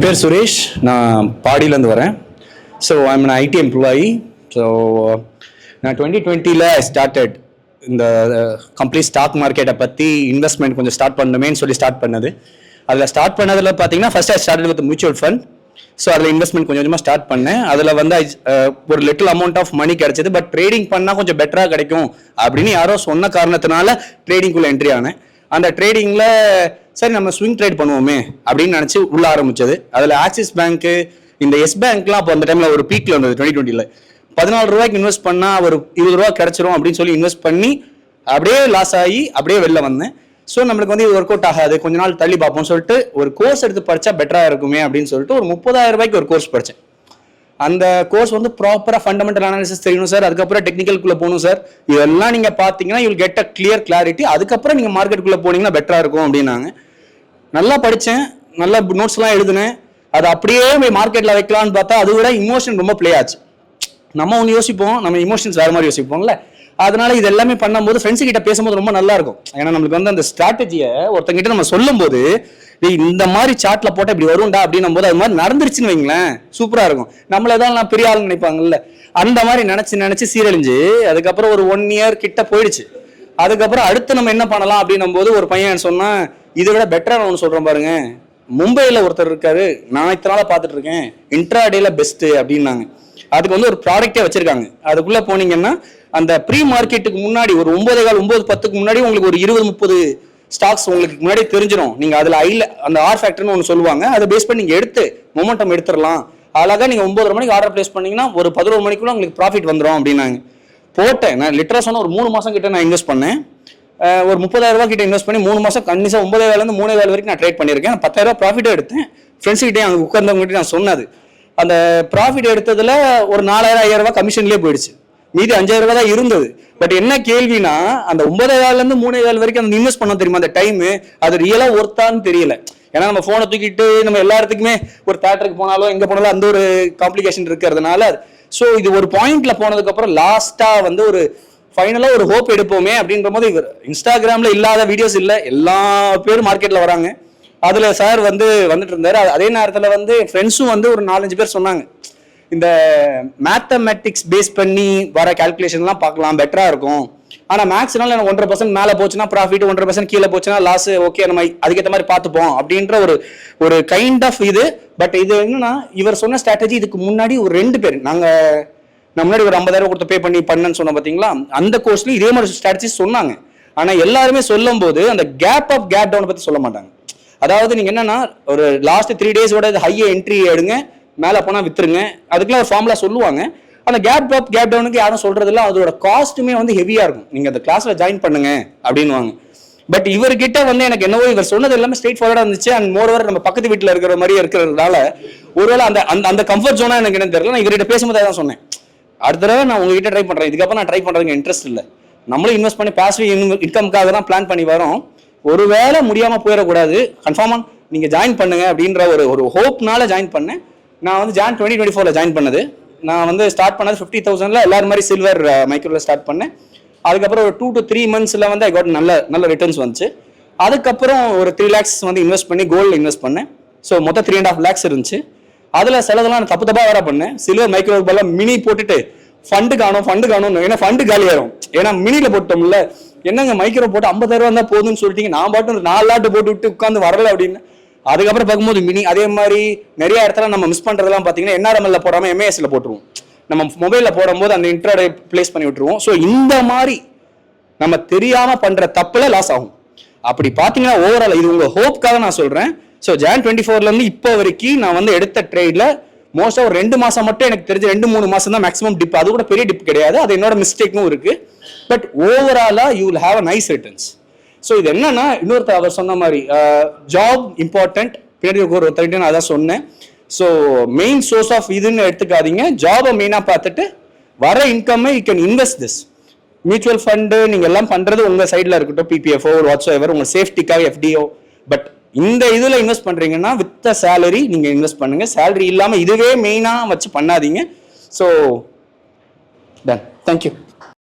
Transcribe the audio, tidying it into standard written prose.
பேர் சுரேஷ். நான் பாடியிலேருந்து வரேன். So I'm an IT employee. So நான் 2020 ஸ்டார்டட் இந்த கம்ப்ளீட் ஸ்டாக் மார்க்கெட்டை பற்றி இன்வெஸ்ட்மெண்ட் கொஞ்சம் ஸ்டார்ட் பண்ணணுமேன்னு சொல்லி ஸ்டார்ட் பண்ணது. அதில் ஸ்டார்ட் பண்ணதில் பார்த்தீங்கன்னா first I started with mutual fund. So அதில் இன்வெஸ்ட்மெண்ட் கொஞ்சம் கொஞ்சமாக ஸ்டார்ட் பண்ணேன். அதில் வந்து ஒரு லிட்டில் அமௌண்ட் ஆஃப் மணி கிடைச்சது. பட் ட்ரேடிங் பண்ணால் கொஞ்சம் பெட்டராக கிடைக்கும் அப்படின்னு யாரோ சொன்ன காரணத்தினால ட்ரேடிங்குள்ளே என்ட்ரி ஆனேன். அந்த ட்ரேடிங்கில் சரி நம்ம ஸ்விங் ட்ரேட் பண்ணுவோமே அப்படின்னு நினச்சி உள்ள ஆரம்பிச்சது. அதில் ஆக்சிஸ் பேங்க்கு, இந்த எஸ் பேங்க்லாம் அப்போ அந்த டைமில் ஒரு பீக்கில் வந்தது 2020. 14 ரூபாய்க்கு இன்வெஸ்ட் பண்ணால் ஒரு 20 ரூபா கிடைச்சிரும் அப்படின்னு சொல்லி இன்வெஸ்ட் பண்ணி அப்படியே லாஸ் ஆகி அப்படியே வெளில வந்தேன். ஸோ நம்மளுக்கு வந்து இது ஒர்க் அவுட் ஆகாது, கொஞ்ச நாள் தள்ளி பார்ப்போம்னு சொல்லிட்டு ஒரு கோர்ஸ் எடுத்து படித்தா பெட்டராக இருக்குமே அப்படின்னு சொல்லிட்டு ஒரு 30,000 ரூபாய்க்கு ஒரு கோர்ஸ் படித்தேன். அந்த கோர்ஸ் வந்து ப்ராப்பராக ஃபண்டமெண்டல் அனாலிசிஸ் தெரியணும் சார், அதுக்கப்புறம் டெக்னிக்கல்குள்ளே போகணும் சார், இதெல்லாம் நீங்கள் பார்த்தீங்கன்னா you will get a clear clarity, அதுக்கப்புறம் நீங்கள் மார்க்கெட்டுக்குள்ளே போனீங்கன்னா பெட்டராக இருக்கும் அப்படின்னாங்க. நல்லா படித்தேன், நல்லா நோட்ஸ்லாம் எழுதுனேன். அது அப்படியே மார்க்கெட்டில் வைக்கலான்னு பார்த்தா அது விட இமோஷன் ரொம்ப ப்ளே ஆச்சு. நம்ம ஒன்று யோசிப்போம், நம்ம இமோஷன்ஸ் வேறு மாதிரி யோசிப்போம்ல. அதனால இது எல்லாமே பண்ணும்போது ஃப்ரெண்ட்ஸ் கிட்ட பேசும்போது ரொம்ப நல்லா இருக்கும். ஏன்னா நம்மளுக்கு வந்து அந்த ஸ்ட்ராட்டஜியை ஒருத்தங்கிட்ட நம்ம சொல்லும் போது இந்த மாதிரி சார்ட்ல போட்டால் இப்படி வரும்டா அப்படின்னும் போது அது மாதிரி நடந்துருச்சுன்னு வைங்களேன், சூப்பராக இருக்கும். நம்மள ஏதாவது நான் பெரிய ஆள் நினைப்பாங்கல்ல, அந்த மாதிரி நினைச்சு சீரழிஞ்சு அதுக்கப்புறம் ஒரு 1 இயர் கிட்ட போயிடுச்சு. அதுக்கப்புறம் அடுத்து நம்ம என்ன பண்ணலாம் அப்படின்னும் போது ஒரு பையன் சொன்னா இதை விட பெட்டரா நான் ஒன்று சொல்றேன் பாருங்க, மும்பையில் ஒருத்தர் இருக்காரு, நான் இத்தனை நாளாக பார்த்துட்டு இருக்கேன், இன்ட்ராடேல பெஸ்ட் அப்படின்னாங்க. அதுக்கு வந்து ஒரு ப்ராடக்டே வச்சிருக்காங்க. அதுக்குள்ள போனீங்கன்னா அந்த ப்ரீ மார்க்கெட்டுக்கு முன்னாடி ஒரு 9:10 முன்னாடி உங்களுக்கு ஒரு 20-30 ஸ்டாக்ஸ் உங்களுக்கு முன்னாடி தெரிஞ்சிடும். நீங்க அதுல அந்த ஆர் ஃபேக்டர்னு ஒன்று சொல்லுவாங்க, அதை பேஸ் பண்ணி நீங்க எடுத்து மொமெண்டம் எடுத்துடலாம். அழகா நீங்க 9:30 மணிக்கு ஆர்டர் பிளேஸ் பண்ணீங்கன்னா ஒரு 11 மணிக்குள்ள உங்களுக்கு ப்ராஃபிட் வந்துடும் அப்படின்னாங்க. போட்டேன். நான் லிட்டரா சொன்ன ஒரு 3 மாசம் கிட்ட நான் இன்வெஸ்ட் பண்ணேன். ஒரு 30,000 ரூபாய் கிட்ட இன்வெஸ்ட் பண்ணி 3 மாசம் கண்டிப்பா 9,000 3,000 வரைக்கும் நான் ட்ரேட் பண்ணியிருக்கேன். 10,000 ரூபாய் ப்ராஃபிட்டே எடுத்தேன். ஃப்ரெண்ட்ஸ் கிட்டே அங்கே உட்கார்ந்தவங்ககிட்ட நான் சொன்னது. அந்த ப்ராஃபிட் எடுத்ததுல ஒரு 4,000-5,000 ரூபாய் கமிஷன்லேயே போயிடுச்சு. மீதி 5,000 ரூபாய் தான் இருந்தது. பட் என்ன கேள்வினா அந்த 9,000 3,000 வரைக்கும் அந்த இன்வெஸ்ட் பண்ண தெரியுமா அந்த டைம், அது ரியலா ஒர்த்தான்னு தெரியல. ஏன்னா நம்ம போனை தூக்கிட்டு நம்ம எல்லா இடத்துக்குமே ஒரு தியேட்டருக்கு போனாலும் எங்க போனாலும் அந்த ஒரு காம்ப்ளிகேஷன் இருக்கிறதுனால, ஸோ இது ஒரு பாயிண்ட்ல போனதுக்கு அப்புறம் லாஸ்டா வந்து ஒரு ஃபைனலா ஒரு ஹோப் எடுப்போமே அப்படின்ற போது இவர் இன்ஸ்டாகிராம்ல இல்லாத வீடியோஸ் இல்லை, எல்லா பேரும் மார்க்கெட்ல வராங்க. அதுல சார் வந்துட்டு இருந்தாரு. அதே நேரத்துல வந்து ஃப்ரெண்ட்ஸும் வந்து ஒரு 4-5 பேர் சொன்னாங்க, இந்த மேத்தமெட்டிக்ஸ் பேஸ் பண்ணி வர கால்குலேஷன்லாம் பார்க்கலாம், பெட்டரா இருக்கும். ஆனா மேக்ஸ்னால எனக்கு 1.5% மேல போச்சுன்னா ப்ராஃபிட், 1.5% கீழே போச்சுன்னா லாஸ், ஓகே நம்ம அதுக்கேற்ற மாதிரி பார்த்துப்போம் அப்படின்ற ஒரு கைண்ட் ஆஃப் இது. பட் இது என்னன்னா இவர் சொன்ன ஸ்ட்ராட்டஜி இதுக்கு முன்னாடி ஒரு 2 பேர் நான் முன்னாடி ஒரு 50,000 கொடுத்து பே பண்ணேன்னு சொன்னோம் பார்த்தீங்களா, அந்த கோர்ஸ்ல இதே மாதிரி ஸ்ட்ராட்டஜி சொன்னாங்க. ஆனா எல்லாருமே சொல்லும் போது அந்த கேப் டவுன் பத்தி சொல்ல மாட்டாங்க. அதாவது நீங்க என்னன்னா ஒரு லாஸ்ட் 3 டேஸோட ஹையை என்ட்ரி எடுங்க, மேல போனா வித்துருங்க, அதுக்கெல்லாம் ஒரு ஃபார்முலா சொல்லுவாங்க. அந்த கேப் டவுனுக்கு யாரும் சொல்றது இல்லை, அதோட காஸ்ட்டுமே வந்து ஹெவியா இருக்கும். நீங்க அந்த கிளாஸ்ல ஜாயின் பண்ணுங்க அப்படின்னுவாங்க. பட் இவர்கிட்ட வந்து எனக்கு என்னவோ இவர் சொன்னது எல்லாமே ஸ்ட்ரெயிட் ஃபார்வர்டா இருந்துச்சு. அண்ட் மோரோவர் நம்ம பக்கத்து வீட்டில் இருக்கிற மாதிரி இருக்கிறதுனால ஒருவேளை அந்த கம்ஃபர்ட் ஜோனா எனக்கு என்ன தெரியல. நான் இவர்கிட்ட பேசும்போது தான் சொன்னேன், அடுத்த தடவை நான் உங்ககிட்ட ட்ரை பண்றேன், இதுக்கப்புறம் நான் ட்ரை பண்றதுக்கு இன்ட்ரெஸ்ட் இல்லை, நம்மளும் இன்வெஸ்ட் பண்ணி பாசிவ் இன்கம்காக தான் பிளான் பண்ணி வரோம், ஒருவேளை முடியாம போயிடக்கூடாது, கன்ஃபார்மா நீங்க ஜாயின் பண்ணுங்க அப்படின்ற ஒரு ஹோப்னால ஜாயின் பண்ணேன். நான் வந்து ஜான் 2024 ஜாயின் பண்ணது. நான் வந்து ஸ்டார்ட் பண்ணது 50,000 எல்லாரும் மாதிரி சில்வர் மைக்ரோல ஸ்டார்ட் பண்ணேன். அதுக்கப்புறம் ஒரு 2 to 3 monthsல வந்து ஐ காட் நல்ல ரிட்டர்ன்ஸ் வந்துச்சு. அதுக்கப்புறம் ஒரு 3 lakhs வந்து இன்வெஸ்ட் பண்ணி கோல்டு இன்வெஸ்ட் பண்ணேன். ஸோ மொத்தம் 3.5 lakhs இருந்துச்சு. அதுல சிலதெல்லாம் நான் தப்பா வேற பண்ணேன். சில்வர் மைக்ரோ பல்ல மினி போட்டுட்டு ஃபண்டு காணும், ஏன்னா ஃபண்டு காலியாயிரும். ஏன்னா மினில போட்டோம்ல, என்னங்க மைக்ரோ போட்டு 50,000 ரூபா தான் போதுன்னு சொல்லிட்டீங்க, நான் பாட்டு 4 லாட்டு போட்டு விட்டு உட்காந்து வரல அப்படின்னு. அதுக்கப்புறம் பார்க்கும்போது மினி அதே மாதிரி நிறைய இடத்துல நம்ம மிஸ் பண்றதெல்லாம் பார்த்தீங்கன்னா என்ஆர்எம்எல்ல போடாம எம்ஏஎஸ்ல போட்டுருவோம். நம்ம மொபைல்ல போடும்போது அந்த இன்ட்ராடே பிளேஸ் பண்ணி விட்டுருவோம். ஸோ இந்த மாதிரி நம்ம தெரியாம பண்ற தப்புல லாஸ் ஆகும். அப்படி பார்த்தீங்கன்னா ஓவரால் இது உங்க ஹோப்காக நான் சொல்றேன். ஸோ ஜான் 24 இருந்து இப்போ வரைக்கும் நான் வந்து எடுத்த ட்ரேட்ல மோஸ்டா ஒரு 2 மாசம் மட்டும் எனக்கு தெரிஞ்ச 2-3 மாசம் தான் மேக்ஸிமம் டிப். அது கூட பெரிய டிப் கிடையாது, அது என்னோட மிஸ்டேக்கும் இருக்கு. பட் ஓவராலா you will have a nice returns. So இது என்னன்னா இன்னொருத்தர் அவர் சொன்ன மாதிரி ஜாப் இம்பார்ட்டன்ட், பின்னாடி ஒருத்தர்கிட்ட நான் அதான் சொன்னேன். ஸோ மெயின் சோர்ஸ் ஆஃப் இதுன்னு எடுத்துக்காதீங்க, ஜாபை மெயினாக பார்த்துட்டு வர இன்கம்மை you can invest this. Mutual fund நீங்கள் எல்லாம் பண்ணுறது உங்கள் சைடில் இருக்கட்டும், பிபிஎஃப்ஓ ஒரு வாட்ஸ் எவர் உங்கள் சேஃப்டிக்காக எஃப்டிஓ. பட் இந்த இதில் இன்வெஸ்ட் பண்ணுறீங்கன்னா வித் சேலரி நீங்கள் இன்வெஸ்ட் பண்ணுங்கள், சேலரி இல்லாமல் இதுவே மெயினாக வச்சு பண்ணாதீங்க. So done, thank you.